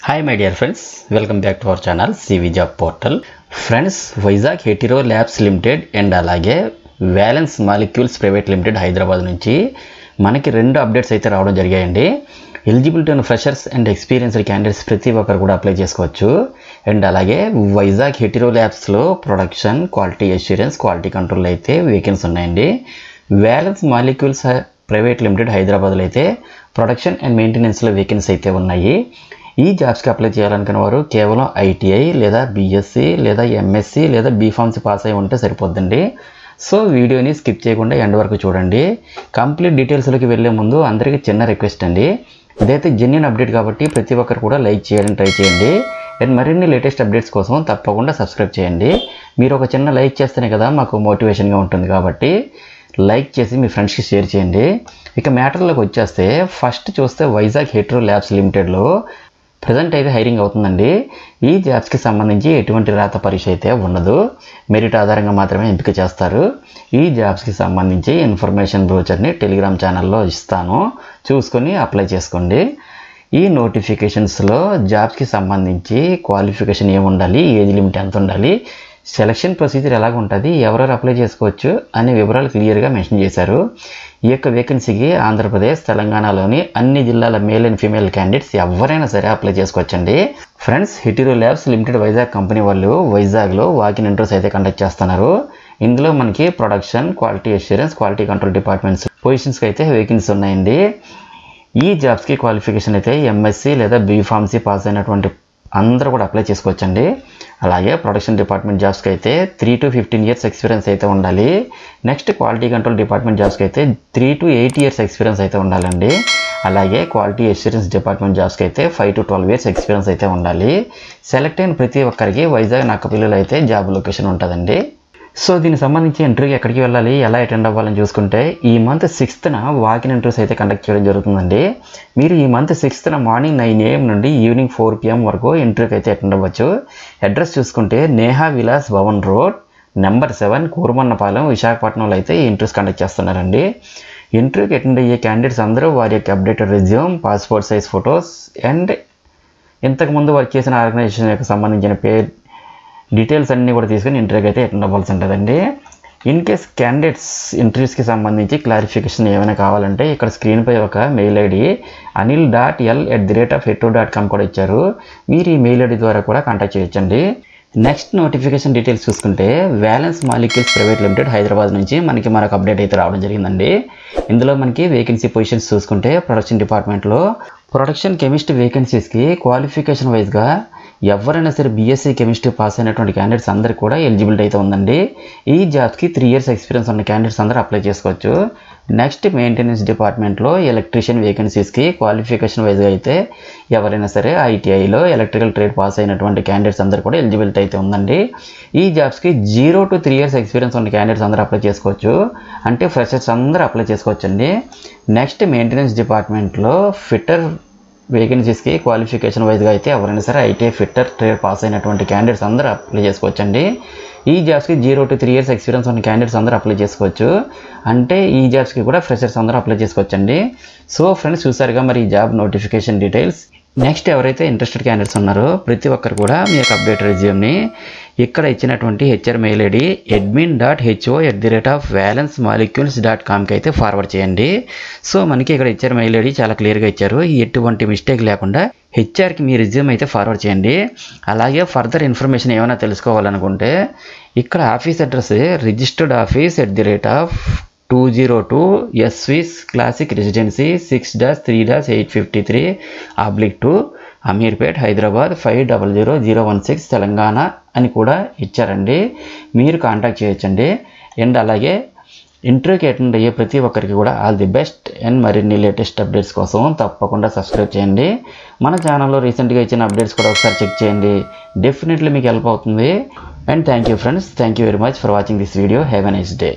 Hi my dear friends, welcome back to our channel CV Job Portal. Friends, Vizag Hetero Labs Limited and అలాగే Valence Molecules Private Limited Hyderabad నుంచి మనకి రెండు updates అయితే రావడం జరిగాయండి. Eligibility ఉన్న ఫ్రెషర్స్ అండ్ ఎక్స్పీరియన్స్డ్ క్యాండిడేట్స్ ప్రతి ఒక్కరు కూడా అప్లై చేసుకోవచ్చు. అండ్ అలాగే వైజాగ్ హెటిరో ల్యాబ్స్లో production, quality assurance, quality control అయితే వేకెన్సీ ఉన్నాయండి. Valence Molecules ప్రైవేట్ లిమిటెడ్ హైదరాబాద్లో అయితే ప్రొడక్షన్ అండ్ మెయింటెనెన్స్లో వేకెన్సీ అయితే ఉన్నాయి. ఈ జాబ్స్కి అప్లై చేయాలనుకున్న వారు కేవలం ఐటీఐ లేదా బీఎస్సీ లేదా ఎంఎస్సీ లేదా బీఫార్మసీ పాస్ అయి ఉంటే సరిపోద్దండి. సో వీడియోని స్కిప్ చేయకుండా ఎండ్ వరకు చూడండి. కంప్లీట్ డీటెయిల్స్లోకి వెళ్ళే ముందు అందరికీ చిన్న రిక్వెస్ట్ అండి, ఇదైతే జెన్యూన్ అప్డేట్ కాబట్టి ప్రతి ఒక్కరు కూడా లైక్ చేయడానికి ట్రై చేయండి. అండ్ మరిన్ని లేటెస్ట్ అప్డేట్స్ కోసం తప్పకుండా సబ్స్క్రైబ్ చేయండి. మీరు ఒక చిన్న లైక్ చేస్తేనే కదా మాకు మోటివేషన్గా ఉంటుంది, కాబట్టి లైక్ చేసి మీ ఫ్రెండ్స్కి షేర్ చేయండి. ఇక మ్యాటర్లోకి వచ్చేస్తే ఫస్ట్ చూస్తే వైజాగ్ హెటిరో ల్యాబ్స్ లిమిటెడ్లో ప్రజెంట్ అయితే హైరింగ్ అవుతుందండి. ఈ జాబ్స్కి సంబంధించి ఎటువంటి రాత పరీక్ష అయితే ఉండదు, మెరిట్ ఆధారంగా మాత్రమే ఎంపిక చేస్తారు. ఈ జాబ్స్కి సంబంధించి ఇన్ఫర్మేషన్ బ్రోచర్ని టెలిగ్రామ్ ఛానల్లో ఇస్తాను, చూసుకొని అప్లై చేసుకోండి. ఈ నోటిఫికేషన్స్లో జాబ్స్కి సంబంధించి క్వాలిఫికేషన్ ఏమి ఉండాలి, ఏజ్ లిమిట్ ఎంత ఉండాలి, సెలక్షన్ ప్రొసీజర్ ఎలాగ ఉంటుంది, ఎవరెవరు అప్లై చేసుకోవచ్చు అనే వివరాలు క్లియర్గా మెన్షన్ చేశారు. ఈ యొక్క వేకెన్సీకి ఆంధ్రప్రదేశ్, తెలంగాణలోని అన్ని జిల్లాల మేల్ అండ్ ఫీమేల్ క్యాండిడేట్స్ ఎవరైనా సరే అప్లై చేసుకోవచ్చండి. Friends, Hetero labs limited Vizag company వాళ్ళు వైజాగ్లో వాకిన్ ఇంటర్వ్యూస్ అయితే కండక్ట్ చేస్తున్నారు. ఇందులో మనకి production, quality assurance, quality control departments పొజిషన్స్కి అయితే వేకెన్సీ ఉన్నాయండి. ఈ జాబ్స్కి క్వాలిఫికేషన్ అయితే ఎంఎస్సీ లేదా బీఫార్మసీ పాస్ అయినటువంటి అందరూ కూడా అప్లై చేసుకోవచ్చండి. అలాగే ప్రొడక్షన్ డిపార్ట్మెంట్ జాబ్స్కి అయితే 3 to 15 years ఎక్స్పీరియన్స్ అయితే ఉండాలి. నెక్స్ట్ క్వాలిటీ కంట్రోల్ డిపార్ట్మెంట్ జాబ్స్కి అయితే 3 to 8 years ఎక్స్పీరియన్స్ అయితే ఉండాలండి. అలాగే క్వాలిటీ అష్యూరెన్స్ డిపార్ట్మెంట్ జాబ్స్కి అయితే 5 to 12 years ఎక్స్పీరియన్స్ అయితే ఉండాలి. సెలెక్ట్ అయిన ప్రతి ఒక్కరికి వైజాగ్ నక్కపిల్లిలో అయితే జాబ్ లొకేషన్ ఉంటుందండి. సో దీనికి సంబంధించి ఇంటర్వ్యూకి ఎక్కడికి వెళ్ళాలి, ఎలా అటెండ్ అవ్వాలని చూసుకుంటే ఈ మంత్ 6th వాకిన్ ఇంటర్వ్యూస్ అయితే కండక్ట్ చేయడం జరుగుతుందండి. మీరు ఈ మంత్ 6th మార్నింగ్ 9 AM నుండి ఈవినింగ్ 4 PM వరకు ఇంటర్వ్యూకి అయితే అటెండ్ అవ్వచ్చు. అడ్రస్ చూసుకుంటే నేహా విలాస్ భవన్ రోడ్ నెంబర్ 7 కూరమన్నపాలెం, విశాఖపట్నంలో అయితే ఈ ఇంటర్వ్యూస్ కండక్ట్ చేస్తున్నారండి. ఇంటర్వ్యూకి అటెండ్ అయ్యే క్యాండిడేట్స్ అందరూ వారి యొక్క updated resume, passport size photos and ఇంతకుముందు వర్క్ చేసిన ఆర్గనైజేషన్ యొక్క సంబంధించిన పేరు డీటెయిల్స్ అన్నీ కూడా తీసుకొని ఇంటర్వ్యూకి అయితే అటెండ్ అవ్వాల్సి ఉంటుందండి. ఇన్ కేస్ క్యాండిడేట్స్ ఇంటర్వ్యూస్కి సంబంధించి క్లారిఫికేషన్ ఏమైనా కావాలంటే ఇక్కడ స్క్రీన్పై ఒక మెయిల్ ఐడి anil.l@hetero.com కూడా ఇచ్చారు. మీరు ఈ మెయిల్ ఐడి ద్వారా కూడా కాంటాక్ట్ చేయొచ్చండి. నెక్స్ట్ నోటిఫికేషన్ డీటెయిల్స్ చూసుకుంటే valence molecules private limited Hyderabad నుంచి మనకి మరొక అప్డేట్ అయితే రావడం జరిగిందండి. ఇందులో మనకి వేకెన్సీ పొజిషన్స్ చూసుకుంటే ప్రొడక్షన్ డిపార్ట్మెంట్లో ప్రొడక్షన్ కెమిస్ట్రీ వేకెన్సీస్కి క్వాలిఫికేషన్ వైజ్గా ఎవరైనా సరే బీఎస్సీ కెమిస్ట్రీ పాస్ అయినటువంటి క్యాండిడేట్స్ అందరికీ కూడా ఎలిజిబిలిటీ అయితే ఉందండి. ఈ జాబ్స్కి 3 years ఎక్స్పీరియన్స్ ఉన్న క్యాండిడేట్స్ అందరూ అప్లై చేసుకోవచ్చు. నెక్స్ట్ మెయింటెనెన్స్ డిపార్ట్మెంట్లో ఎలక్ట్రీషియన్ వేకెన్సీస్కి క్వాలిఫికేషన్ వైజ్గా అయితే ఎవరైనా సరే ఐటీఐలో ఎలక్ట్రికల్ ట్రేడ్ పాస్ అయినటువంటి క్యాండిడేట్స్ అందరూ కూడా ఎలిజిబిలిటీ అయితే ఉందండి. ఈ జాబ్స్కి 0 to 3 years ఎక్స్పీరియన్స్ ఉన్న క్యాండిడేట్స్ అందరూ అప్లై చేసుకోవచ్చు, అంటే ఫ్రెషర్స్ అందరూ అప్లై చేసుకోవచ్చండి. నెక్స్ట్ మెయింటెనెన్స్ డిపార్ట్మెంట్లో ఫిట్టర్ వేకెన్సీస్కి క్వాలిఫికేషన్ వైజ్గా అయితే ఎవరైనా సరే ఐటీఐ ఫిట్టర్ ట్రేడ్ పాస్ అయినటువంటి క్యాండిడేట్స్ అందరూ అప్లై చేసుకోవచ్చండి. ఈ జాబ్స్కి 0 to 3 years ఎక్స్పీరియన్స్ ఉన్న క్యాండిడేట్స్ అందరూ అప్లై చేసుకోవచ్చు, అంటే ఈ జాబ్స్కి కూడా ఫ్రెషర్స్ అందరూ అప్లై చేసుకోవచ్చండి. సో ఫ్రెండ్స్, చూసారుగా మరి ఈ జాబ్ నోటిఫికేషన్ డీటెయిల్స్. నెక్స్ట్ ఎవరైతే ఇంట్రెస్టెడ్ క్యాండిడేట్స్ ఉన్నారో ప్రతి ఒక్కరు కూడా మీ యొక్క అప్డేట్ రెజ్యూమ్ని ఇక్కడ ఇచ్చినటువంటి హెచ్ఆర్ మెయిల్ ఐడి admin.ho@valencemolecules.comకి అయితే ఫార్వర్డ్ చేయండి. సో మనకి ఇక్కడ హెచ్ఆర్ మెయిల్ ఐడి చాలా క్లియర్గా ఇచ్చారు, ఎటువంటి మిస్టేక్ లేకుండా హెచ్ఆర్కి మీ రెజ్యూమ్ అయితే ఫార్వర్డ్ చేయండి. అలాగే ఫర్దర్ ఇన్ఫర్మేషన్ ఏమైనా తెలుసుకోవాలనుకుంటే ఇక్కడ office address registered office @202 SVS classic residency 6-3-853/2 Ameerpet Hyderabad 500016 Telangana అని కూడా ఇచ్చారండి. మీరు కాంటాక్ట్ చేయొచ్చండి. అండ్ అలాగే ఇంటర్వ్యూకి అటెండ్ అయ్యే ప్రతి ఒక్కరికి కూడా ఆల్ ది బెస్ట్. అండ్ మరిన్ని లేటెస్ట్ అప్డేట్స్ కోసం తప్పకుండా సబ్స్క్రైబ్ చేయండి. మన ఛానల్లో రీసెంట్గా ఇచ్చిన అప్డేట్స్ కూడా ఒకసారి చెక్ చేయండి, డెఫినెట్లీ మీకు హెల్ప్ అవుతుంది. And thank you friends, thank you very much for watching this video. Have a nice day.